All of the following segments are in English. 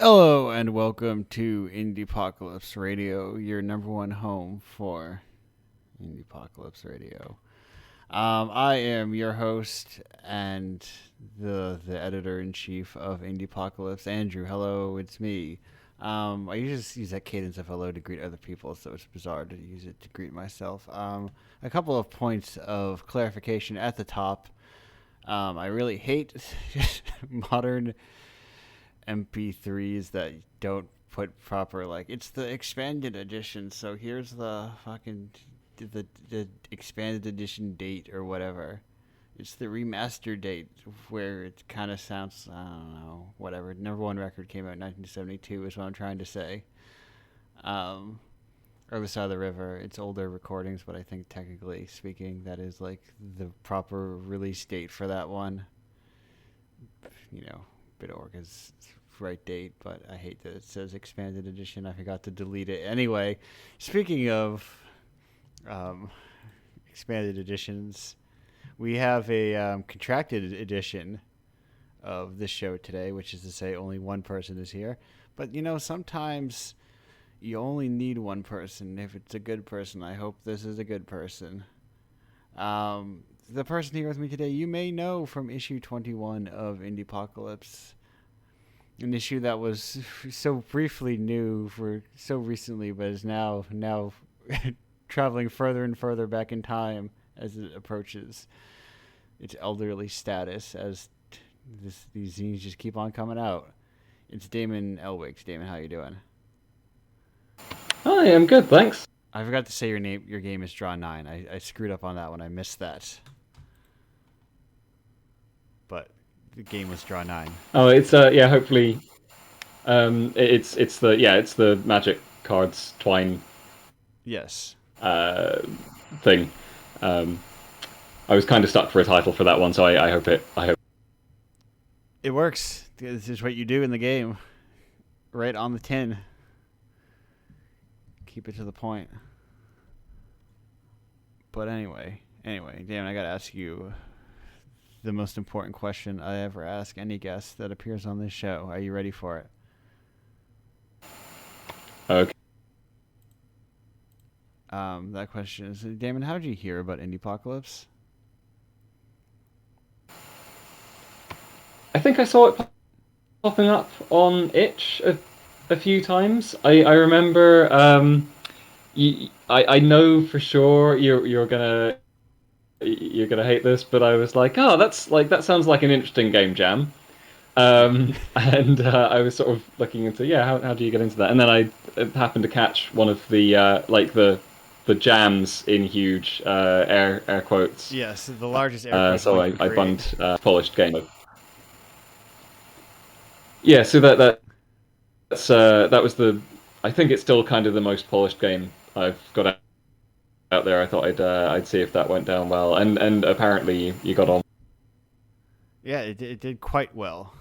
Hello and welcome to Indiepocalypse Radio, your number one home for Indiepocalypse Radio. I am your host and the editor in chief of Indiepocalypse, Andrew. Hello, it's me. I usually just use that cadence of hello to greet other people, so it's bizarre to use it to greet myself. A couple of points of clarification at the top. I really hate modern MP3s that don't put proper it's the expanded edition. So here's the fucking the expanded edition date or whatever. It's the remaster date where it kind of sounds I don't know whatever. Number one record came out in 1972 is what I'm trying to say. Um, Other Side of the River. It's older recordings, but I think technically speaking, that is like the proper release date for that one. You know, Bitorga's right date, but I hate that it says expanded edition. I forgot to delete it. Anyway, speaking of um, expanded editions, we have a contracted edition of this show today, which is to say only one person is here. But, sometimes you only need one person if it's a good person. I hope this is a good person. The person here with me today, you may know from issue 21 of Indiepocalypse, an issue that was so briefly new for so recently, but is now traveling further and further back in time as it approaches its elderly status. As these zines just keep on coming out. It's Damon Elwigs. Damon, how you doing? Hi, I'm good, thanks. I forgot to say your name. Your game is Draw 9. I screwed up on that one. I missed that. But the game was Draw 9. Oh, it's hopefully, it's the Magic Cards Twine Yes. thing. Um, I was kind of stuck for a title for that one, so I hope It works. This is what you do in the game. Right on the tin. Keep it to the point. But anyway, Dan, I gotta ask you the most important question I ever ask any guest that appears on this show. Are you ready for it? Okay. That question is, Damon, how did you hear about Indiepocalypse? I think I saw it popping up on Itch a few times. I remember. I know for sure you're gonna hate this, but I was like, oh, that sounds like an interesting game jam. And I was sort of looking into, how do you get into that? And then I happened to catch one of the jams in huge air quotes. Yes, the largest air So quote I, you can I create. bunged polished game. Yeah, so that was I think it's still kind of the most polished game I've got out there. I thought I'd see if that went down well, and apparently you got on. Yeah, it did quite well.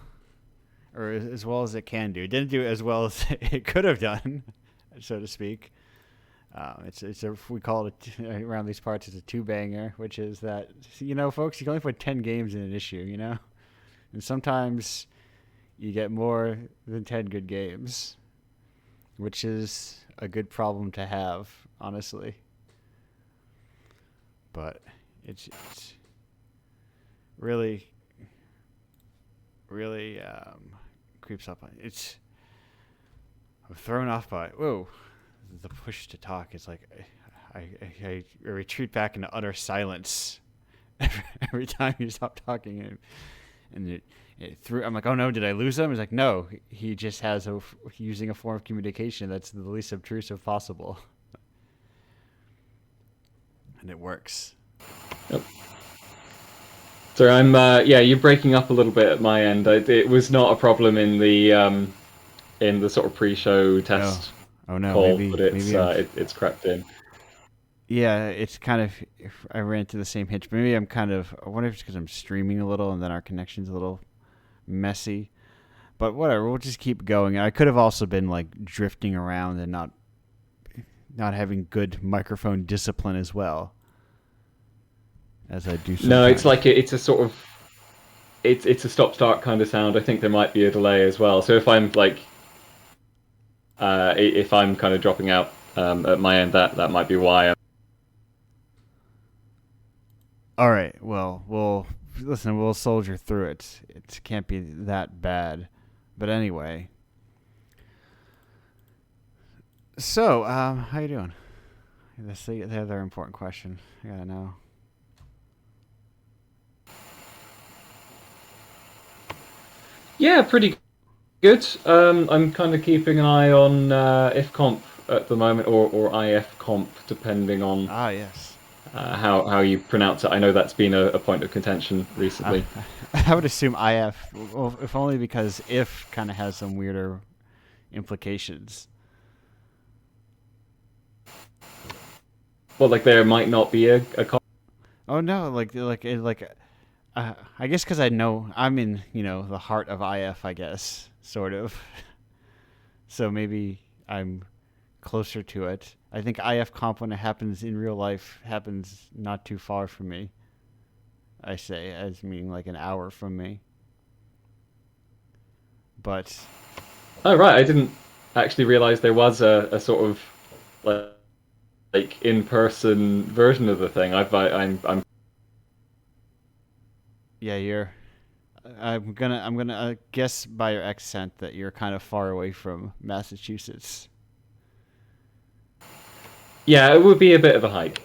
Or as well as it can do. It didn't do as well as it could have done, so to speak. We call it around these parts. It's a two banger, which is that folks, you can only put 10 games in an issue, and sometimes you get more than 10 good games, which is a good problem to have, honestly. But it's really, really creeps up on it's. I'm thrown off by the push to talk. It's like I retreat back into utter silence every time you stop talking, and it threw. I'm like, oh no, did I lose him? He's like, no, he just has using a form of communication that's the least obtrusive possible, and it works. Yep. So you're breaking up a little bit at my end. It was not a problem in the sort of pre-show test Oh no, call, maybe but it's maybe it's crept in. yeah, it's kind of. I ran into the same hitch. Maybe I'm kind of. I wonder if it's because I'm streaming a little and then our connection's a little messy. But whatever, we'll just keep going. I could have also been like drifting around and not having good microphone discipline as well as I do sometimes. No, it's like it's a sort of it's a stop-start kind of sound. I think there might be a delay as well. So if I'm like If I'm kind of dropping out at my end, that might be why. All right. Well, we'll listen. We'll soldier through it. It can't be that bad. But anyway, so how you doing? That's the other important question. I gotta know. Yeah, pretty good. I'm kind of keeping an eye on ifcomp at the moment, or ifcomp, depending on Ah, yes. how you pronounce it. I know that's been a point of contention I, recently. I would assume IF, well, if only because if kind of has some weirder implications. Well, like there might not be a Oh no, I guess because I know I'm in the heart of IF, I guess sort of. So maybe I'm closer to it. I think IF comp when it happens in real life happens not too far from me. I say as meaning like an hour from me. But Oh right, I didn't actually realize there was a sort of like, in-person version of the thing. I'm yeah, I'm gonna guess by your accent that you're kind of far away from Massachusetts. yeah, it would be a bit of a hike.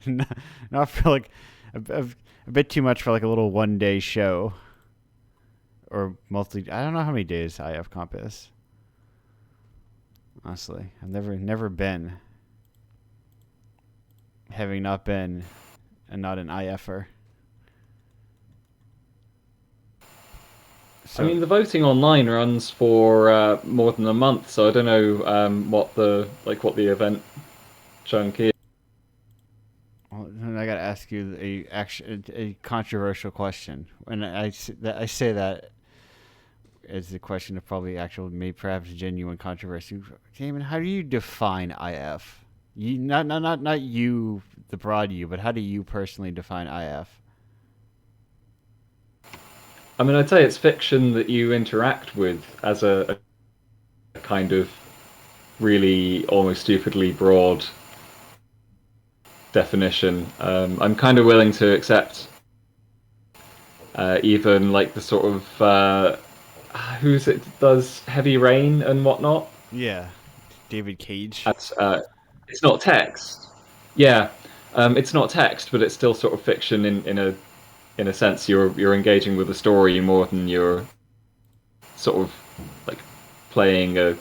not, not for like a bit too much for like a little 1 day show or multi. I don't know how many days IF comp is. Honestly, I've never been, having not been, and not an IFer. I So mean, the voting online runs for more than a month, so I don't know what the event chunk is. well, then I gotta ask you a controversial question, and I say that as a question of probably actual, maybe perhaps genuine controversy. Damon, how do you define IF? You not you, the broad you, but how do you personally define IF? I mean, I'd say it's fiction that you interact with as a kind of really almost stupidly broad definition. I'm kind of willing to accept even like the sort of who's it does Heavy Rain and whatnot. Yeah, David Cage. That's it's not text. Yeah, it's not text, but it's still sort of fiction in a sense. You're engaging with the story more than you're sort of like playing a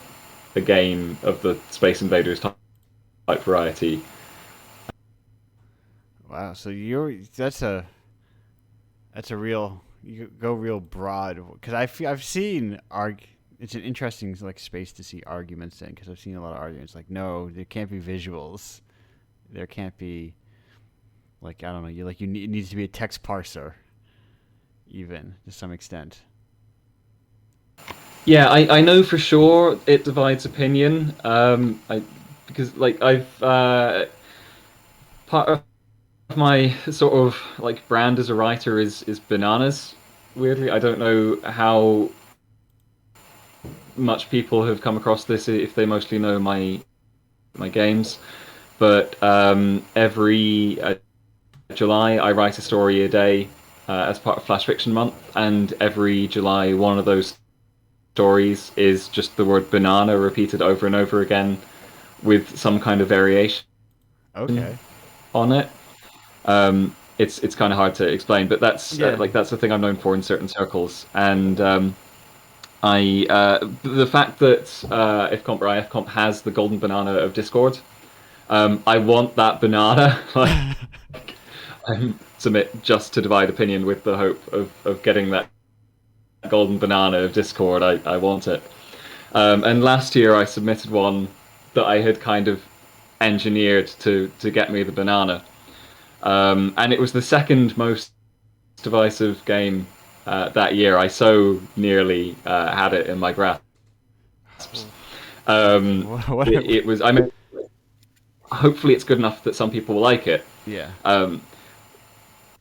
game of the Space Invaders type variety. Wow, so you're that's a real, you go real broad because I've seen it's an interesting like space to see arguments in because I've seen a lot of arguments like no, there can't be visuals, there can't be like I don't know, it needs to be a text parser even to some extent. Yeah, I know for sure it divides opinion. Because like I've part of my sort of like brand as a writer is bananas. Weirdly, I don't know how much people have come across this if they mostly know my games, but every July I write a story a day as part of Flash Fiction Month, and every July one of those stories is just the word banana repeated over and over again with some kind of variation Okay. on it. It's kind of hard to explain, but Yeah. that's the thing I'm known for in certain circles. And I the fact that ifcomp or ifcomp has the golden banana of Discord, I want that banana. Like I submit just to divide opinion with the hope of getting that golden banana of Discord. I want it. And last year I submitted one that I had kind of engineered to get me the banana. And it was the second most divisive game that year. I so nearly had it in my grasp. Whatever. It was. I mean, hopefully it's good enough that some people will like it. Yeah. Um,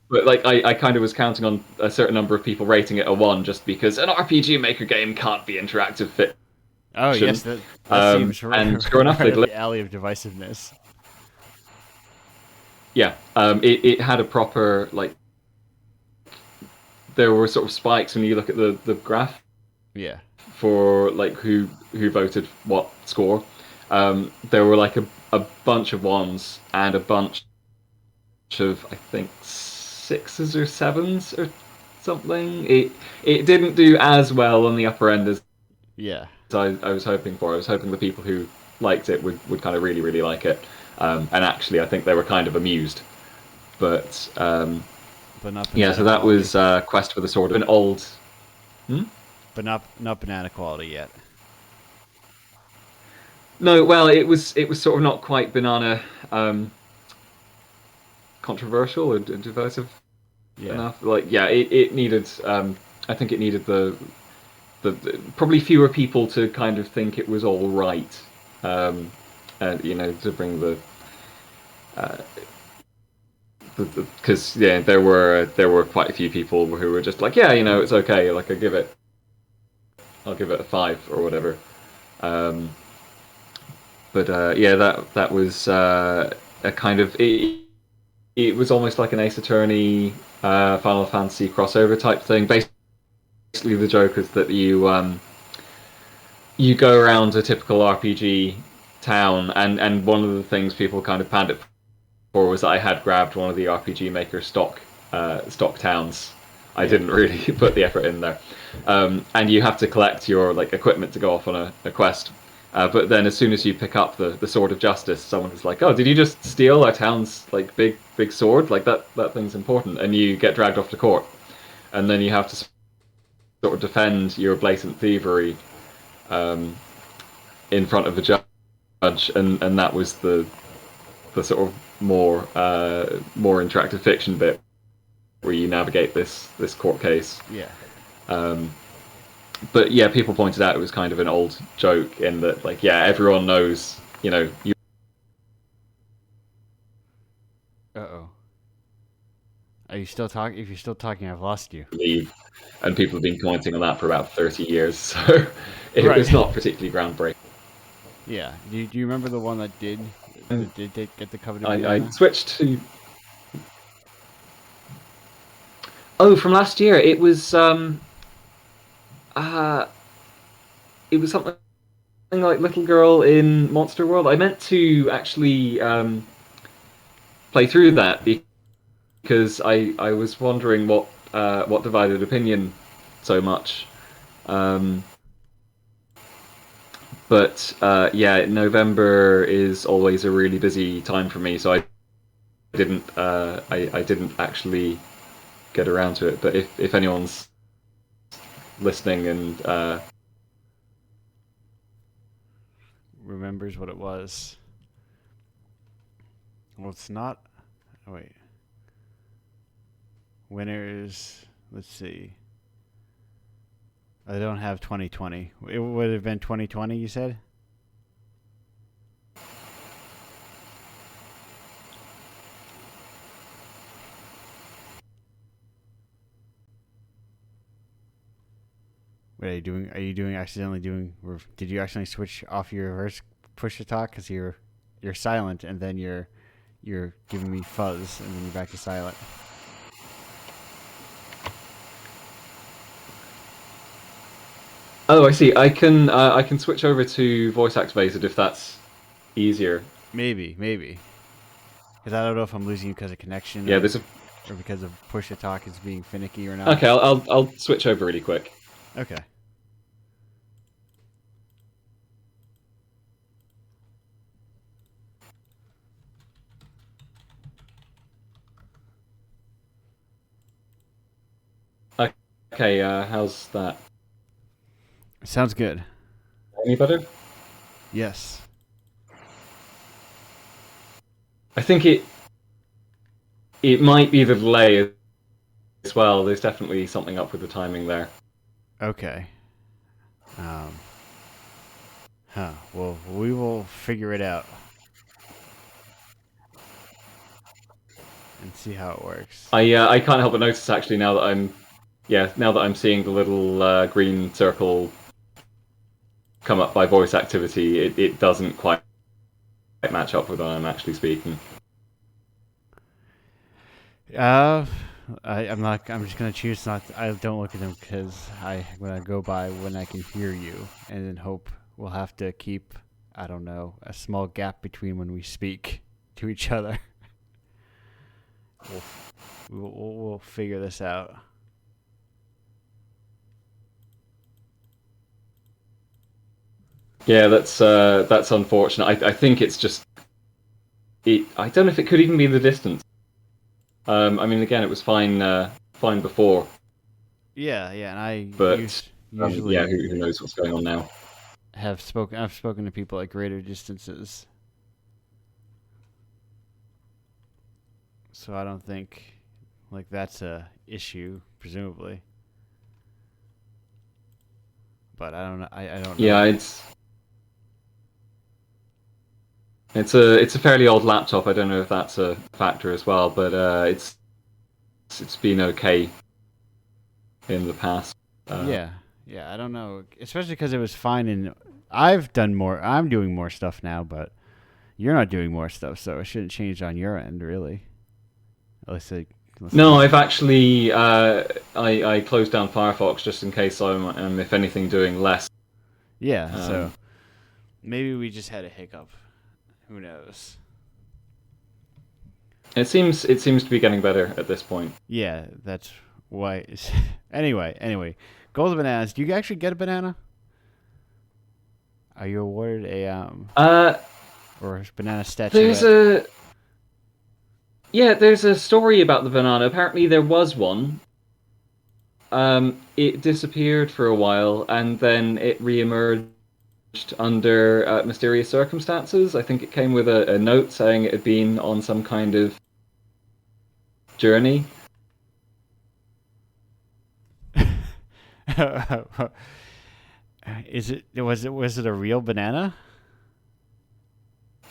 but like, I kind of was counting on a certain number of people rating it a one, just because an RPG Maker game can't be interactive Oh yes, that seems And sure enough, right they up delivered. the alley of divisiveness. Yeah, it had a proper like there were sort of spikes when you look at the graph Yeah. for like who voted what score. There were like a bunch of ones and a bunch of I think sixes or sevens or something. It didn't do as well on the upper end as Yeah. I was hoping for. I was hoping the people who liked it would kind of really like it. And actually, I think they were kind of amused. But But not yeah, banana so that quality. was Quest for the Sword of an old. Hmm? But not banana quality yet. No, well, it was sort of not quite banana um, controversial or divisive Yeah. enough. Like, yeah, it needed. I think it needed the probably fewer people to kind of think it was all right. Um, and to bring the because yeah, there were quite a few people who were just like, yeah, it's okay. Like, I'll give it a 5 or whatever. Um, but yeah, that was a kind of it was almost like an Ace Attorney Final Fantasy crossover type thing. Basically, the joke is that you go around a typical RPG town, and one of the things people kind of panned it for was that I had grabbed one of the RPG Maker stock towns. I Yeah. didn't really put the effort in there, and you have to collect your like equipment to go off on a quest. But then, as soon as you pick up the Sword of Justice, someone is like, "Oh, did you just steal our town's like big sword? Like that thing's important," and you get dragged off to court, and then you have to sort of defend your blatant thievery um, in front of a judge, and that was the sort of more interactive fiction bit where you navigate this court case. Yeah. Um, but yeah, people pointed out it was kind of an old joke in that, like, yeah, everyone knows, you Uh oh. Are you still talking? If you're still talking, I've lost you. leave, and people have been commenting on that for about 30 years, so it Right. was not particularly groundbreaking. Yeah. Do you remember the one that did get the coveted I banana? switched to from last year. Uh, it was something like Little Girl in Monster World. I meant to actually play through that because I was wondering what divided opinion so much. Um, but yeah, November is always a really busy time for me, so I didn't actually get around to it. But if anyone's listening and Remembers what it was. Well, it's not. Oh, wait. Winners. Let's see. I don't have 2020. It would have been 2020. You said. What are you doing? Are you doing accidentally doing? Did you accidentally switch off your reverse push to talk? Because you're silent and then you're giving me fuzz and then you're back to silent. oh, I see. I can switch over to voice activated if that's easier. Maybe. Because I don't know if I'm losing you because of connection Yeah, or there's a. or because of push to talk is being finicky or not. Okay, I'll switch over really quick. Okay. Okay, how's that? Sounds good. Any better? Yes. I think it might be the delay as well. There's definitely something up with the timing there. Okay. Um. Huh. Well, we will figure it out and see how it works. I can't help but notice actually now that I'm seeing the little green circle come up by voice activity, it doesn't quite match up with what I'm actually speaking. Uh, I'm not. I'm just gonna choose not. I don't look at them because I'm gonna go by when I can hear you, and then hope we'll have to keep. I don't know, a small gap between when we speak to each other. We'll we'll figure this out. Yeah, that's unfortunate. I think it's just I don't know if it could even be the distance. I mean, again, it was fine before, Yeah, yeah, and I but yeah, usually who knows what's going on now? have spoken. I've spoken to people at greater distances, so I don't think like that's a issue, presumably. But I don't know. I don't Yeah, know. it's a fairly old laptop. I don't know if that's a factor as well, but it's been okay in the past. Yeah, yeah. I don't know, especially because it was fine. And I've done more. I'm doing more stuff now, but you're not doing more stuff, so it shouldn't change on your end, really. Unless No, you. I've actually I closed down Firefox just in case I'm if anything doing less. Yeah. So Um, maybe we just had a hiccup. Who knows? it seems to be getting better at this point. Yeah, that's why. Anyway, golden bananas. Do you actually get a banana? Are you awarded a Uh, or a banana there's statuette? a there's a story about the banana. Apparently, there was one. It disappeared for a while, and then it reemerged under mysterious circumstances. I think it came with a note saying it had been on some kind of journey. Was it a real banana?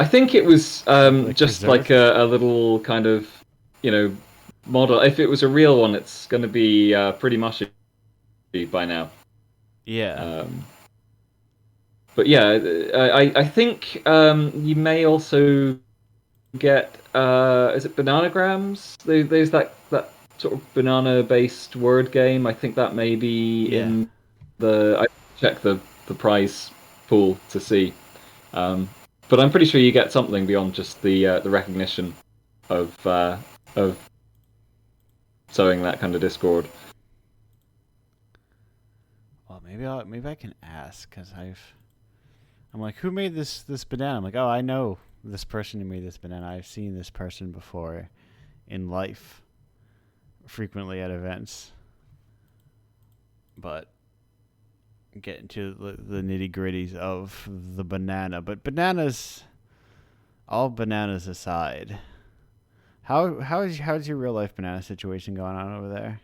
I think it was Like just like preserved? a little kind of, you know, model. If it was a real one, it's going to be pretty mushy by now. Yeah. Um, but yeah, I think you may also get is it bananagrams? There's that sort of banana based word game. I think that may be Yeah. in the I check the prize pool to see. Um, but I'm pretty sure you get something beyond just the recognition of sowing that kind of discord. Well, maybe I can ask because I'm like, who made this banana? I'm like, oh, I know this person who made this banana. I've seen this person before in life, frequently at events. But get into the nitty gritties of the banana. But bananas, all bananas aside, how's your real life banana situation going on over there?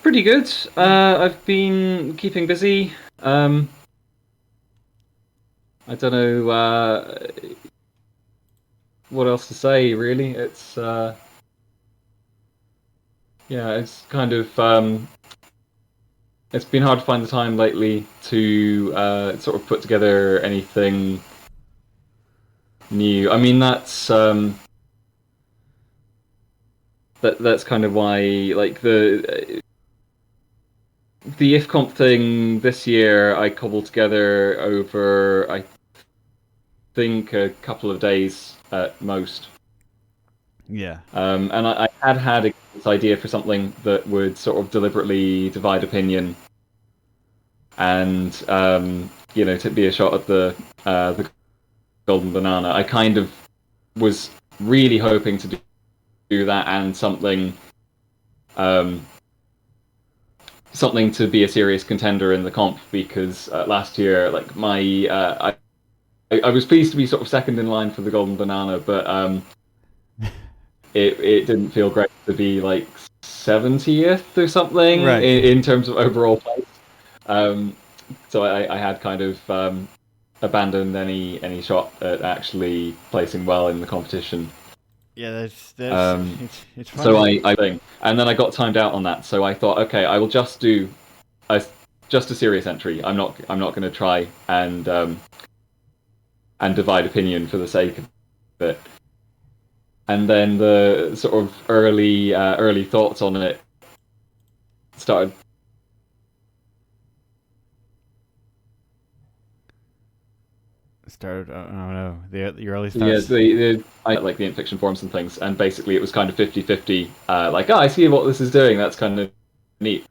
Pretty good. I've been keeping busy. I don't know what else to say. Really, it's yeah, it's kind of it's been hard to find the time lately to sort of put together anything new. I mean, that's kind of why like the IfComp thing this year I cobbled together over I think a couple of days at most. Yeah. And I had this idea for something that would sort of deliberately divide opinion and to be a shot at the golden banana. I kind of was really hoping to do that and um, something to be a serious contender in the comp because last year, like I was pleased to be sort of second in line for the golden banana, but it didn't feel great to be like 70th or something Right. in terms of overall place. Um, so I had kind of abandoned any shot at actually placing well in the competition. Yeah, that's Um, it's so funny. I think, and then I got timed out on that. So I thought, okay, I will just do just a serious entry. I'm not going to try and divide opinion for the sake of it. And then the sort of early thoughts on it started. Started. I don't know. The early Yeah, thoughts. I like the fiction forums and things, and basically it was kind of 50-50. Like, oh, I see what this is doing. That's kind of neat.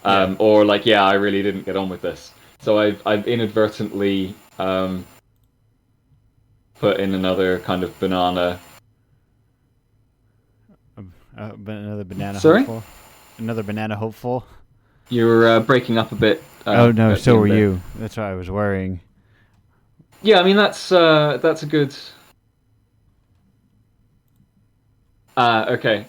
Yeah. Or like, yeah, I really didn't get on with this. So I've inadvertently put in another kind of banana. Another banana Sorry, hopeful. Another banana hopeful. you're breaking up a bit. Oh no, At the so end were there. you. That's why I was worrying. Yeah, I mean that's a good. Okay.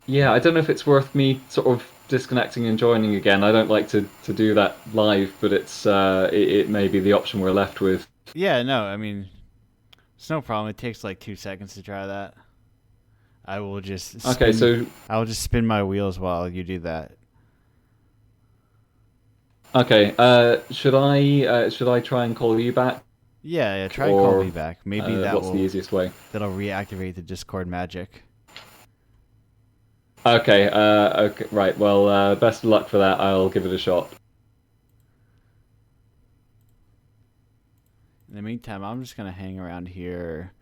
Yeah, I don't know if it's worth me sort of disconnecting and joining again. I don't like to do that live, but it may be the option we're left with. Yeah, no, I mean, it's no problem. It takes like 2 seconds to try that. I will just Okay, spin. so I will just spin my wheels while you do that. okay, should I try and call you back, Yeah, try and call me or back. Maybe what's the easiest way? that'll reactivate the Discord magic. Okay, okay, right. Well, best of luck for that. I'll give it a shot. In the meantime, I'm just gonna hang around here,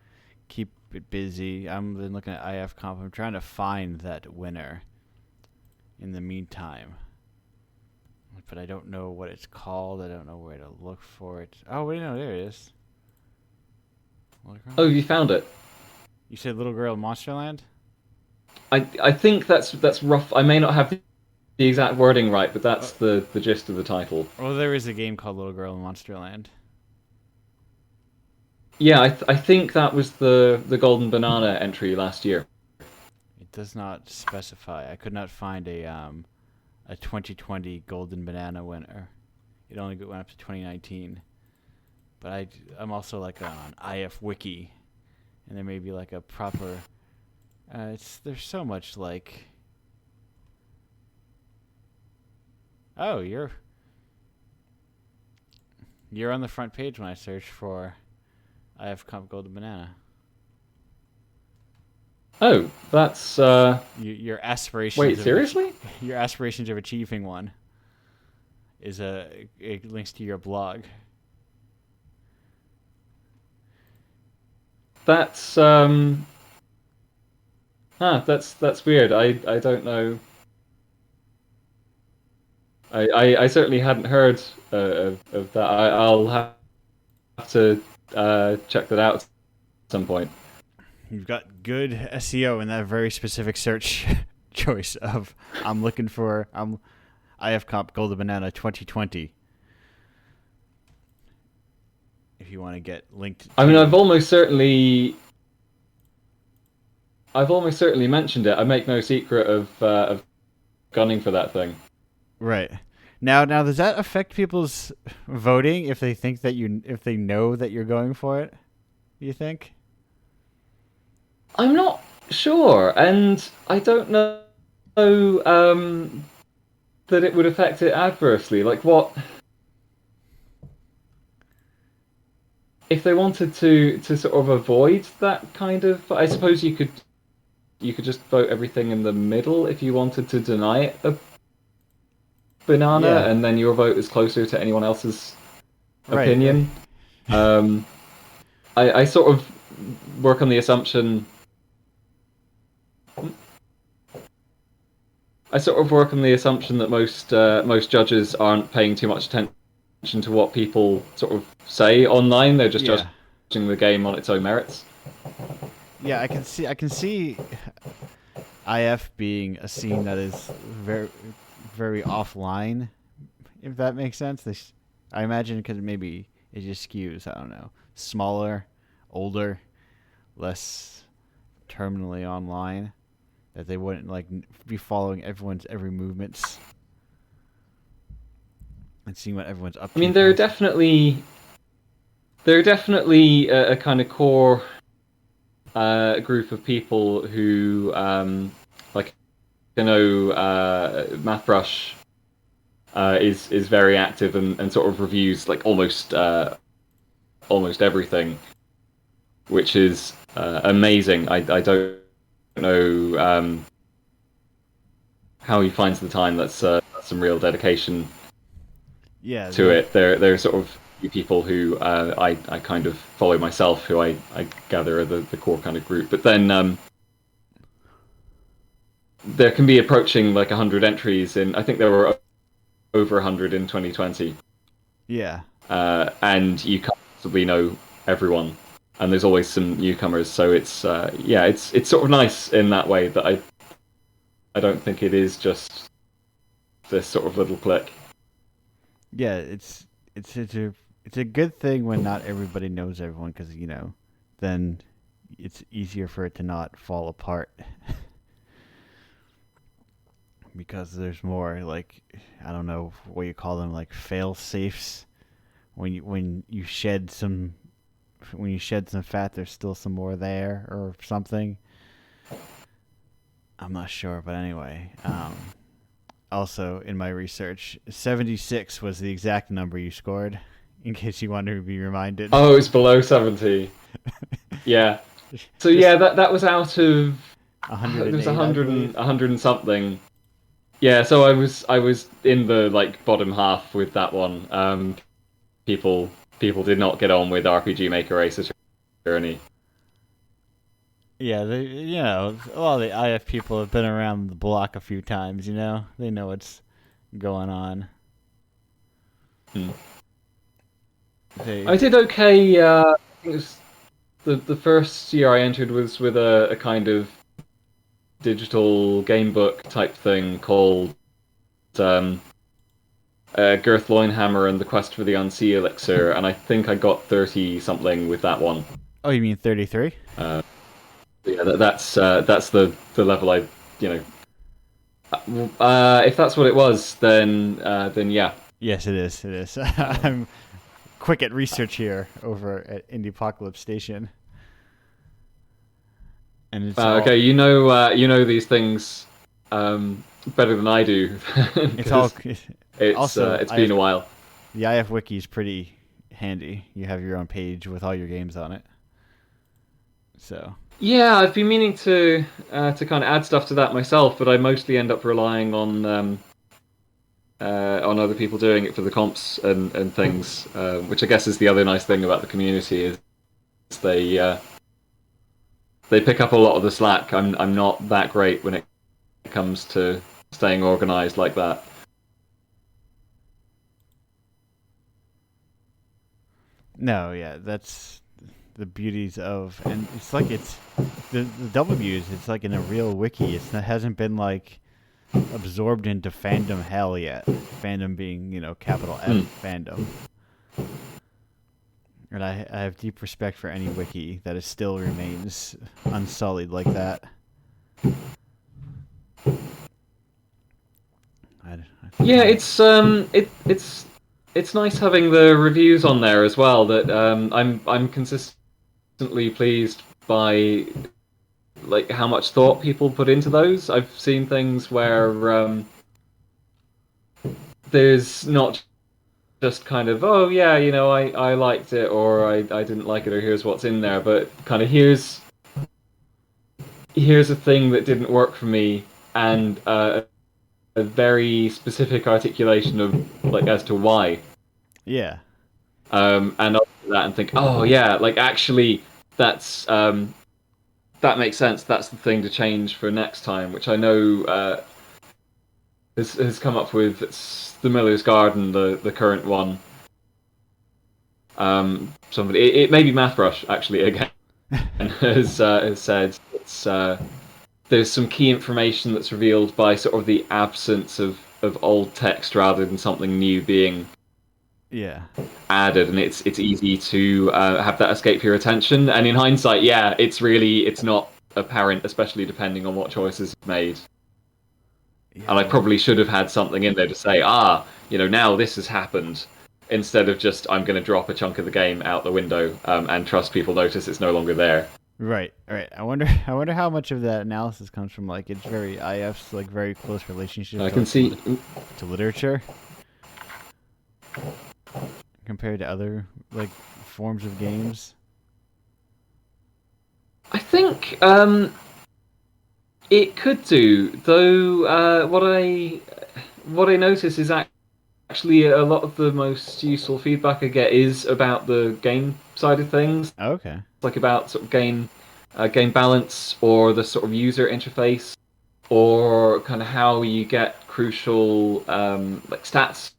keep it busy. I'm been looking at IF Comp. I'm trying to find that winner. In the meantime, but I don't know what it's called. I don't know where to look for it. Oh wait, no, there it is. Oh, you found it. You said Little Girl in Monsterland? I think that's rough. I may not have the exact wording right, but that's Uh, the gist of the title. well, there is a game called Little Girl in Monsterland. Yeah, I think that was the Golden Banana entry last year. It does not specify. I could not find a 2020 Golden Banana winner. It only went up to 2019. But I'm also like on IF Wiki, and there may be like a proper. There's so much like. Oh, you're on the front page when I search for IF Comp Golden Banana. Oh, that's Your aspirations. wait, seriously? Your aspirations of achieving one is it links to your blog. That's that's weird. I don't know. I certainly hadn't heard of that. I'll have to check that out at some point. You've got good SEO in that very specific search choice of I'm looking for IF Comp Golden Banana 2020. If you want to get linked I mean, to. I've almost certainly mentioned it. I make no secret of gunning for that thing. Right. Now does that affect people's voting if they think that if they know that you're going for it? You think? I'm not sure, and I don't know that it would affect it adversely. Like, what if they wanted to sort of avoid that kind of? I suppose you could just vote everything in the middle if you wanted to deny it a banana, Yeah. and then your vote is closer to anyone else's Right. opinion. I sort of work on the assumption. I sort of work on the assumption that most judges aren't paying too much attention to what people sort of say online. They're just Yeah. judging the game on its own merits. Yeah, I can see IF being a scene that is very very offline, if that makes sense. I imagine because maybe it just skews, I don't know, smaller, older, less terminally online, that they wouldn't like be following everyone's every movements and seeing what everyone's up to. I mean, there are definitely a kind of core group of people who like know MathBrush is very active and sort of reviews like almost everything, which is amazing. I don't know how he finds the time. That's some real dedication Yeah, to it. There are sort of few people who I kind of follow myself, who I gather are the core kind of group. But then there can be approaching like 100 entries in. I think there were over 100 in 2020. yeah, And you can't possibly know everyone, and there's always some newcomers. So it's yeah, it's sort of nice in that way that I don't think it is just this sort of little clique. yeah. It's a good thing when not everybody knows everyone, because then it's easier for it to not fall apart. Because there's more, like, I don't know what you call them, like fail safes. When you shed some fat, there's still some more there or something. I'm not sure, but anyway. Also, in my research, 76 was the exact number you scored, in case you want to be reminded. Oh, it's below 70. Yeah. So yeah, that was out of 108, it was 100 and something. Yeah, so I was in the like bottom half with that one. People did not get on with RPG Maker Ace Attorney. Yeah, a lot of the IF people have been around the block a few times. They know what's going on. Hmm. They, I did okay. I think it was the first year I entered was with a kind of digital game book type thing called Girth Loinhammer and the Quest for the Unsea Elixir, and I think I got 30 something with that one. oh, you mean 33? Yeah, that's the level I, you know. If that's what it was, then yeah. Yes, it is. It is. I'm quick at research here over at Indiepocalypse Station, and it's Okay. You know these things better than I do. it's all. Also, it's been a while. The IF Wiki is pretty handy. You have your own page with all your games on it. So. Yeah, I've been meaning to kind of add stuff to that myself, but I mostly end up relying on other people doing it for the comps and things, which I guess is the other nice thing about the community is they pick up a lot of the slack. I'm not that great when it comes to staying organized like that. No, yeah, that's the beauties of, and it's like it's the W's. It's like in a real wiki. It hasn't been like absorbed into fandom hell yet. Fandom being capital F fandom. And I have deep respect for any wiki that is still remains unsullied like that. Yeah, it's nice having the reviews on there as well. That I'm consistently pleased by like how much thought people put into those. I've seen things where there's not just kind of I liked it or I didn't like it or here's what's in there, but kind of here's a thing that didn't work for me and a very specific articulation of like as to why. Yeah. And I'll look at that and think, oh yeah, like actually that's that makes sense. That's the thing to change for next time, which I know has come up with the Miller's Garden, the current one. Somebody, it may be MathBrush actually again, has said it's there's some key information that's revealed by sort of the absence of old text rather than something new being added, and it's easy to have that escape your attention. And in hindsight, yeah, it's not apparent, especially depending on what choices made. Yeah. And I probably should have had something in there to say, now this has happened, instead of just I'm going to drop a chunk of the game out the window and trust people notice it's no longer there. Right, right. I wonder how much of that analysis comes from like it's very IF's like very close relationship I to can like see. to literature compared to other like forms of games. I think it could do, though. What I notice is actually a lot of the most useful feedback I get is about the game side of things, Okay. like about sort of game balance or the sort of user interface or kind of how you get crucial like stats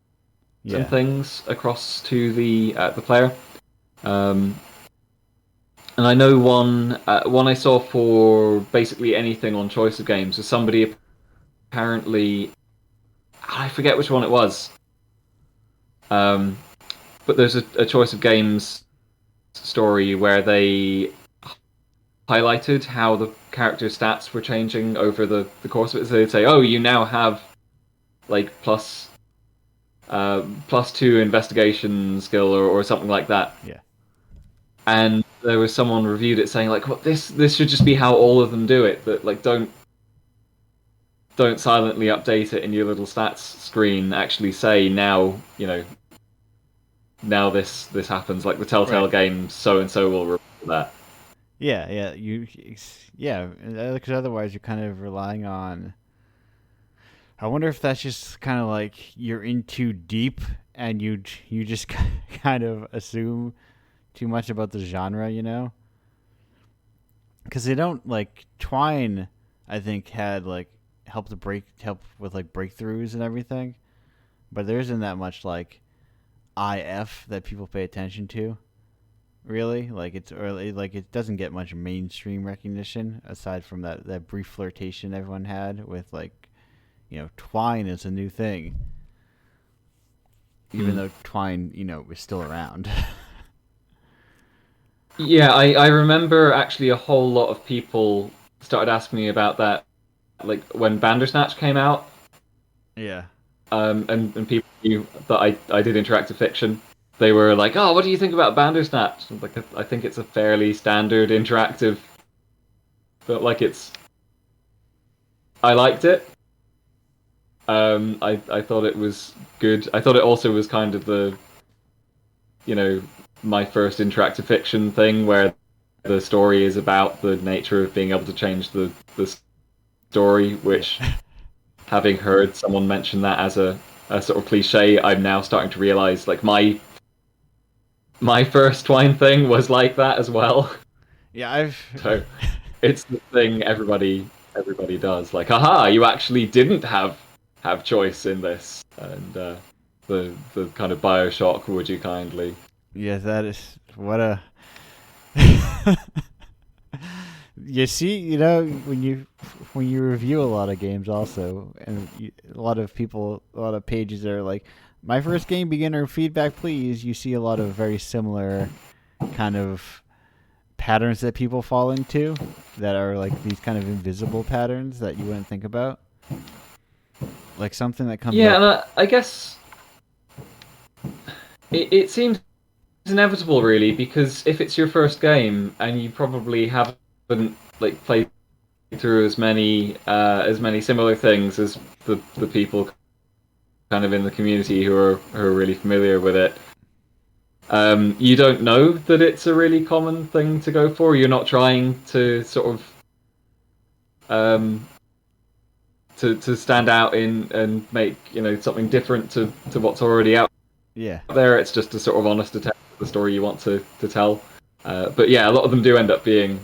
and Yeah. things across to the player. Um, and I know one I saw for basically anything on choice of games was somebody apparently, I forget which one it was, um, but there's a choice of games story where they highlighted how the character stats were changing over the course of it. So they'd say, "Oh, you now have like plus 2 investigation skill or something like that." Yeah. And there was someone reviewed it saying like, "What this should just be how all of them do it. That like don't silently update it in your little stats screen. Actually say now now this happens. Like the Right. Telltale game, so and so will report that." Yeah, yeah. Yeah, because otherwise you're kind of relying on. I wonder if that's just kind of like you're in too deep and you just kind of assume too much about the genre, you know? Because they don't like Twine. I think had like help with like breakthroughs and everything, but there isn't that much like IF that people pay attention to. Really, like it's early, like it doesn't get much mainstream recognition aside from that brief flirtation everyone had with like Twine is a new thing, even Hmm. though Twine is still around. Yeah, I remember actually a whole lot of people started asking me about that, like when Bandersnatch came out, Yeah, and people knew that I did interactive fiction. They were like, "Oh, what do you think about Bandersnatch?" I was like, I think it's a fairly standard interactive, but like I liked it. I thought it was good. I thought it also was kind of the you know my first interactive fiction thing where the story is about the nature of being able to change the story, yeah, which having heard someone mention that as a sort of cliche, I'm now starting to realize like my first Twine thing was like that as well. yeah. I've So it's the thing everybody does. Like, haha, you actually didn't have choice in this, and the kind of Bioshock, would you kindly? yeah. That is what a. You see, when you review a lot of games, also, and a lot of people, a lot of pages are like, "My first game beginner feedback, please." You see a lot of very similar kind of patterns that people fall into that are like these kind of invisible patterns that you wouldn't think about. Like something that comes Yeah, up. and I guess it seems inevitable, really, because if it's your first game and you probably haven't like played through as many similar things as the people kind of in the community who are really familiar with it. You don't know that it's a really common thing to go for. You're not trying to sort of um, to stand out in and make something different to what's already out Yeah, there. It's just a sort of honest attempt at the story you want to tell. But yeah, a lot of them do end up being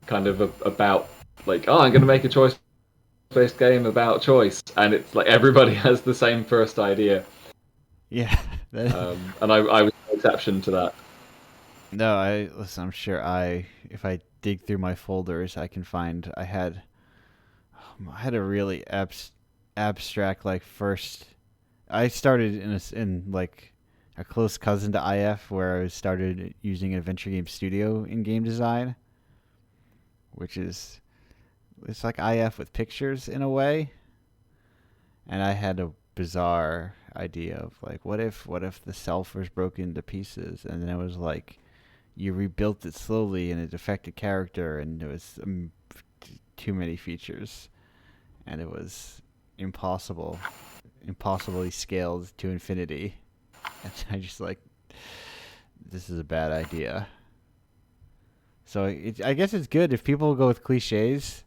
kind of about like, oh, I'm going to make a choice-based game about choice, and it's like everybody has the same first idea. yeah. And I was no exception to that. No, I listen. I'm sure if I dig through my folders, I can find. I had a really abstract like first. I started in like a close cousin to IF, where I started using Adventure Game Studio in game design, which is it's like IF with pictures in a way. And I had a bizarre idea of like, what if the self was broken into pieces, and then it was like you rebuilt it slowly, and it affected character, and it was too many features, and it was impossibly scaled to infinity. And I just like, this is a bad idea. So I guess it's good if people go with cliches.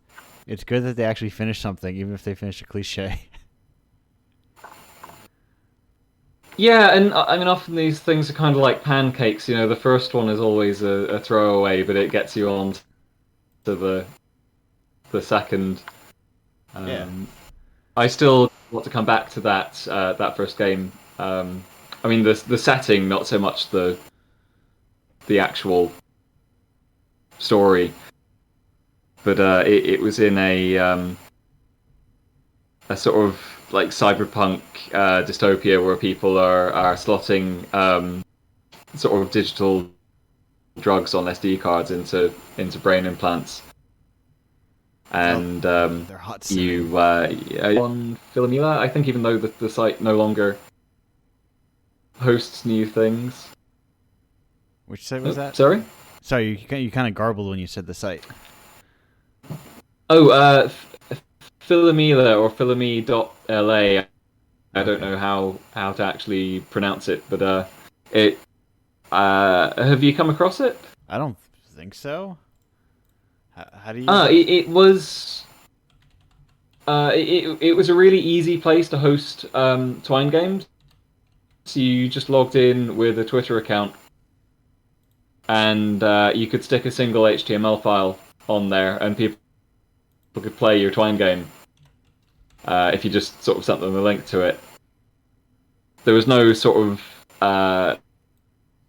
It's good that they actually finish something, even if they finish a cliche. Yeah, and I mean, often these things are kind of like pancakes. You know, the first one is always a throwaway, but it gets you on to the second. Yeah. I still want to come back to that first game. I mean, the setting, not so much the actual story, but it was in a sort of like cyberpunk dystopia where people are slotting sort of digital drugs on SD cards into brain implants. And they're hot. you on Philomela, I think, even though the site no longer hosts new things. Which site was that? Sorry? Sorry, you kind of garbled when you said the site. Oh, Philomela or Philomi.la. I don't know how to actually pronounce it, but it. Have you come across it? I don't think so. How do you? It was. It was a really easy place to host Twine games. So you just logged in with a Twitter account, and you could stick a single HTML file on there, and people could play your Twine game if you just sort of sent them a link to it. There was no sort of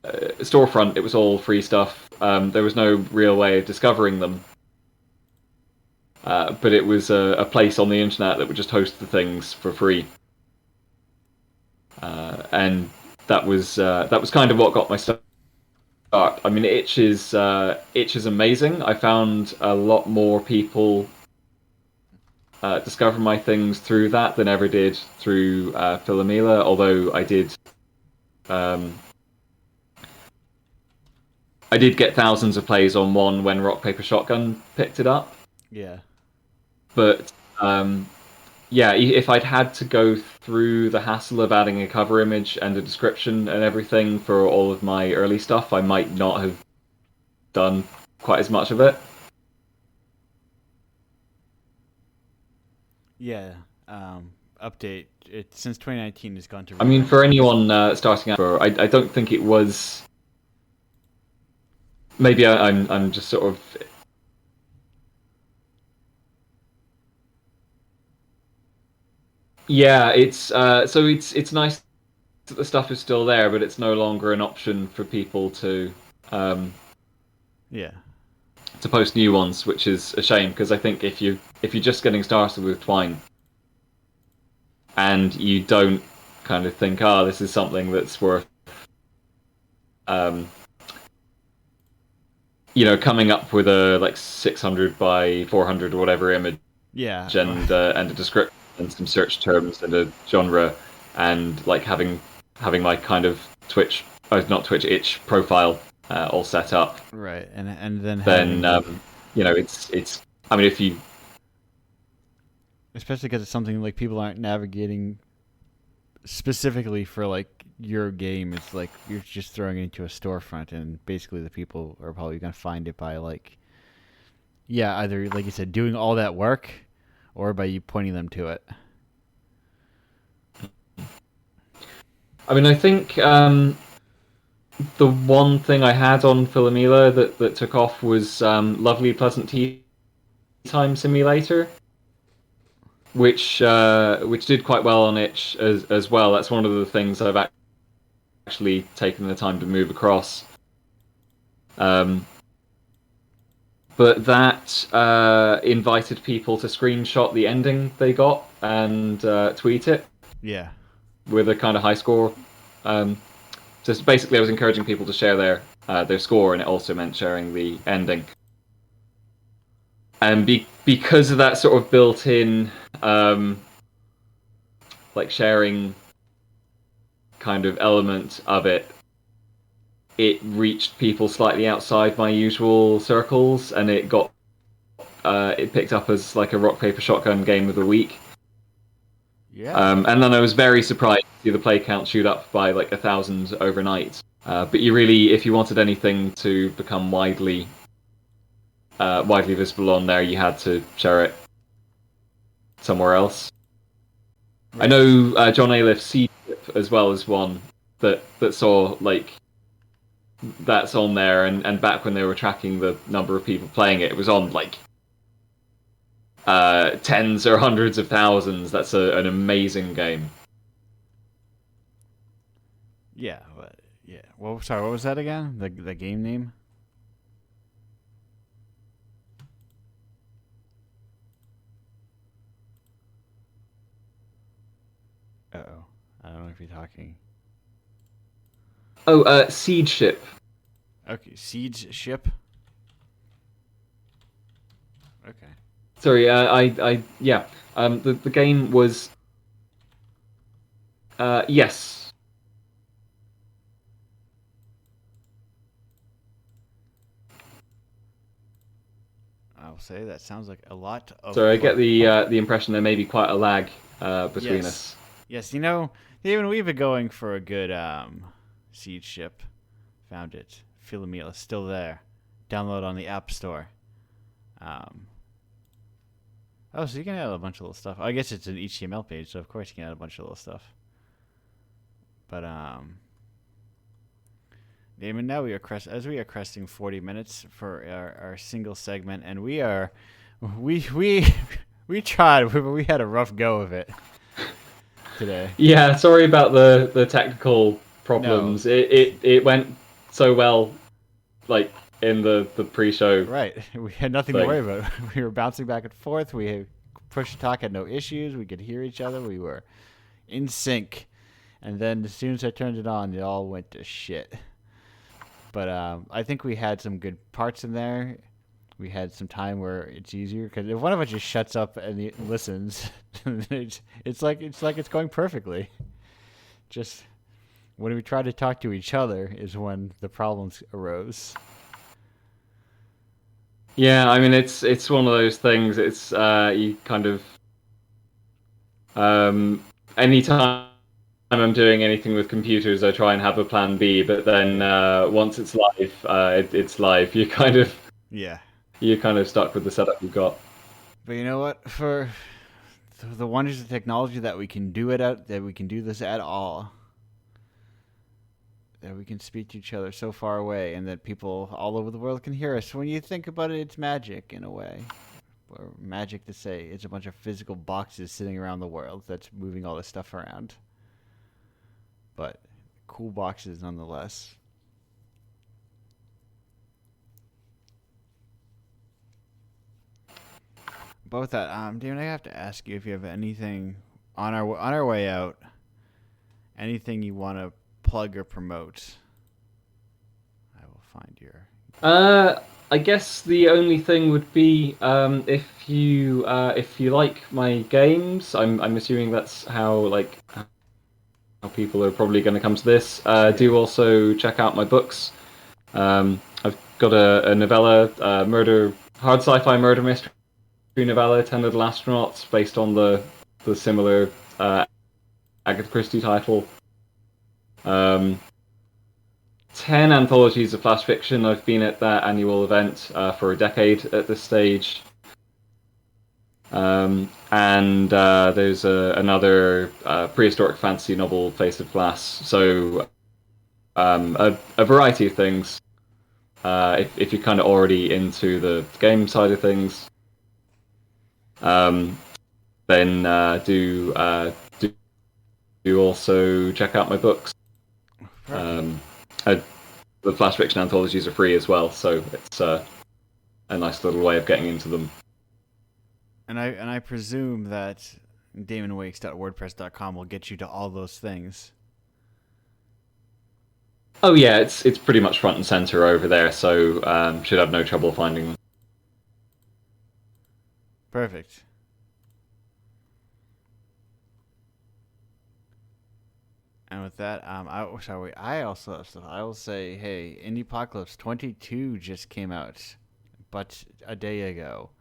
storefront. It was all free stuff. There was no real way of discovering them. But it was a place on the internet that would just host the things for free. And that was kind of what got my start. I mean, Itch is amazing. I found a lot more people discover my things through that than ever did through Philomela. Although I did get thousands of plays on one when Rock Paper Shotgun picked it up. Yeah. But yeah, if I'd had to go through the hassle of adding a cover image and a description and everything for all of my early stuff, I might not have done quite as much of it. Yeah. Update. It since 2019 has gone to. I mean, for anyone starting out, I don't think it was. Maybe I'm just sort of. Yeah, it's nice that the stuff is still there, but it's no longer an option for people to Yeah. to post new ones, which is a shame because I think if you're just getting started with Twine and you don't kind of think, this is something that's worth coming up with a like 600 by 400 or whatever image, Yeah. and a description and some search terms and a genre, and like having my kind of Itch profile all set up. Right, and then it's. I mean, if you, especially because it's something like people aren't navigating specifically for like your game. It's like you're just throwing it into a storefront, and basically the people are probably gonna find it by like, yeah, either like you said, doing all that work, or by you pointing them to it. I mean, I think the one thing I had on Philomela that took off was Lovely Pleasant Tea Time Simulator, which did quite well on Itch as well. That's one of the things I've actually taken the time to move across. But that invited people to screenshot the ending they got and tweet it. Yeah. With a kind of high score. Just basically, I was encouraging people to share their score, and it also meant sharing the ending. And because of that sort of built-in, like sharing kind of element of it, it reached people slightly outside my usual circles, and it picked up as like a rock paper shotgun game of the week. Yeah. And then I was very surprised to see the play count shoot up by like 1,000 overnight. But you really, if you wanted anything to become widely visible on there, you had to share it somewhere else. Right. I know John Aliff's Seed Ship as well as one that saw like that's on there, and back when they were tracking the number of people playing it, it was on like tens or hundreds of thousands. That's an amazing game. Yeah. Yeah. Well, sorry. What was that again? The game name? Uh-oh. I don't know if you're talking. Oh, Seed Ship. Okay. Siege Ship. Okay. Sorry, yeah. The game was, yes. I'll say that sounds like a lot of Sorry, I fun. get the impression there may be quite a lag between us. Yes, even we've been going for a good Siege Ship. Found it. Philomela is still there. Download on the App Store. Oh, so you can add a bunch of little stuff. I guess it's an HTML page, so of course you can add a bunch of little stuff. But Damon, now we are cresting 40 minutes for our single segment, and we tried, but we had a rough go of it today. Yeah, sorry about the technical problems. No. It went so well, like in the pre-show. Right, we had nothing to worry about. We were bouncing back and forth. We had push to talk, had no issues. We could hear each other. We were in sync. And then as soon as I turned it on, it all went to shit. But I think we had some good parts in there. We had some time where it's easier because if one of us just shuts up and listens, it's like it's going perfectly. Just when we try to talk to each other is when the problems arose. Yeah, I mean it's one of those things. It's you kind of anytime I'm doing anything with computers, I try and have a plan B. But then once it's live, it's live. You're kind of stuck with the setup you've got. But you know what? For the wonders of technology that we can do this at all, that we can speak to each other so far away, and that people all over the world can hear us. When you think about it, it's magic in a way. Or magic to say it's a bunch of physical boxes sitting around the world that's moving all this stuff around. But cool boxes nonetheless. Both that, David, I have to ask you if you have anything on our way out, anything you want to plug or promote. I will find your. I guess the only thing would be if you like my games. I'm assuming that's how people are probably going to come to this. Do also check out my books. I've got a novella, hard sci-fi murder mystery novella, 10 Little Astronauts, based on the similar Agatha Christie title. 10 anthologies of flash fiction. I've been at that annual event for a decade at this stage. And there's another prehistoric fantasy novel, Face of Glass. So a variety of things. If you're kind of already into the game side of things, then do also check out my books. The flash fiction anthologies are free as well, so it's a nice little way of getting into them. And I presume that DamonWakes.wordpress.com will get you to all those things. Oh yeah, it's pretty much front and center over there, so should have no trouble finding them. Perfect. And with that, I also have stuff. I will say, hey, Indiepocalypse 22 just came out, but a day ago.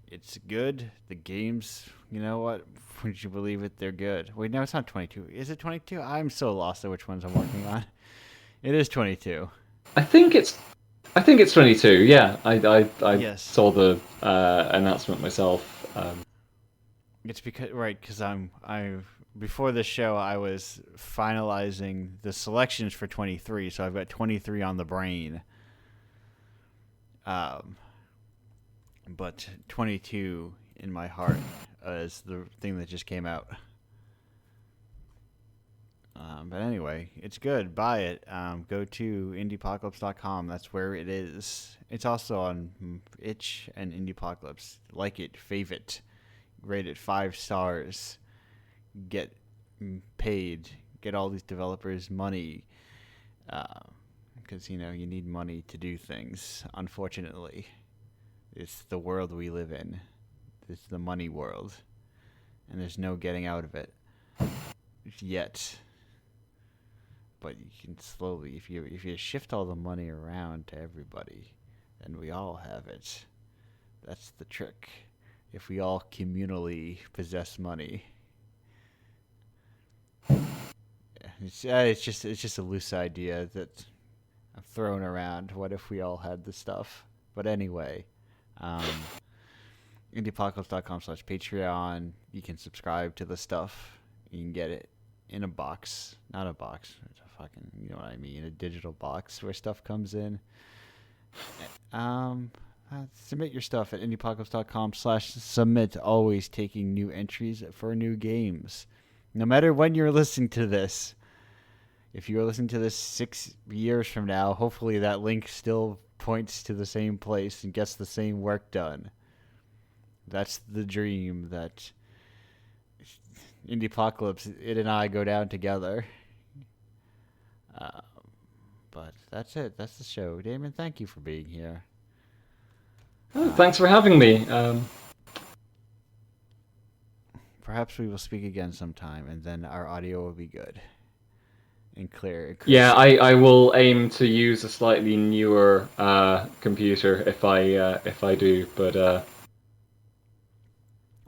It's good. The games, you know what? Would you believe it? They're good. Wait, no, it's not 22. Is it 22? I'm so lost at which ones I'm working on. It is 22. I think it's 22. Yeah, I Yes. saw the announcement myself. It's because I before the show I was finalizing the selections for 23, so I've got 23 on the brain. Um, but 22 in my heart is the thing that just came out. But anyway, it's good. Buy it. Go to indiepocalypse.com. That's where it is. It's also on itch and Indiepocalypse. Like it, fave it, rate it 5 stars. Get paid. Get all these developers money. Because, you need money to do things, unfortunately. It's the world we live in. It's the money world. And there's no getting out of it. Yet. But you can slowly, if you shift all the money around to everybody, then we all have it. That's the trick. If we all communally possess money, it's just a loose idea that I'm throwing around. What if we all had the stuff? But anyway, indiepocalypse.com/Patreon. You can subscribe to the stuff. You can get it in a box, not a box. It's a fucking, you know what I mean, a digital box where stuff comes in. Submit your stuff at indiepocalypse.com/submit. Always taking new entries for new games. No matter when you're listening to this, if you're listening to this 6 years from now, hopefully that link still points to the same place and gets the same work done. That's the dream that Indiepocalypse, it and I go down together. But that's it. That's the show. Damon, thank you for being here. Oh, thanks for having me. Perhaps we will speak again sometime, and then our audio will be good and clear. And Yeah, I will aim to use a slightly newer computer if I do, but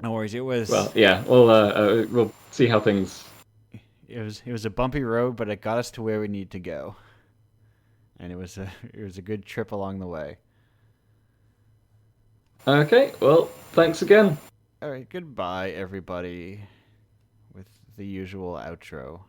no worries. It was well, yeah, we'll see how things. it was a bumpy road, but it got us to where we need to go, and it was a good trip along the way. Okay, well, thanks again. All right, goodbye, everybody, with the usual outro.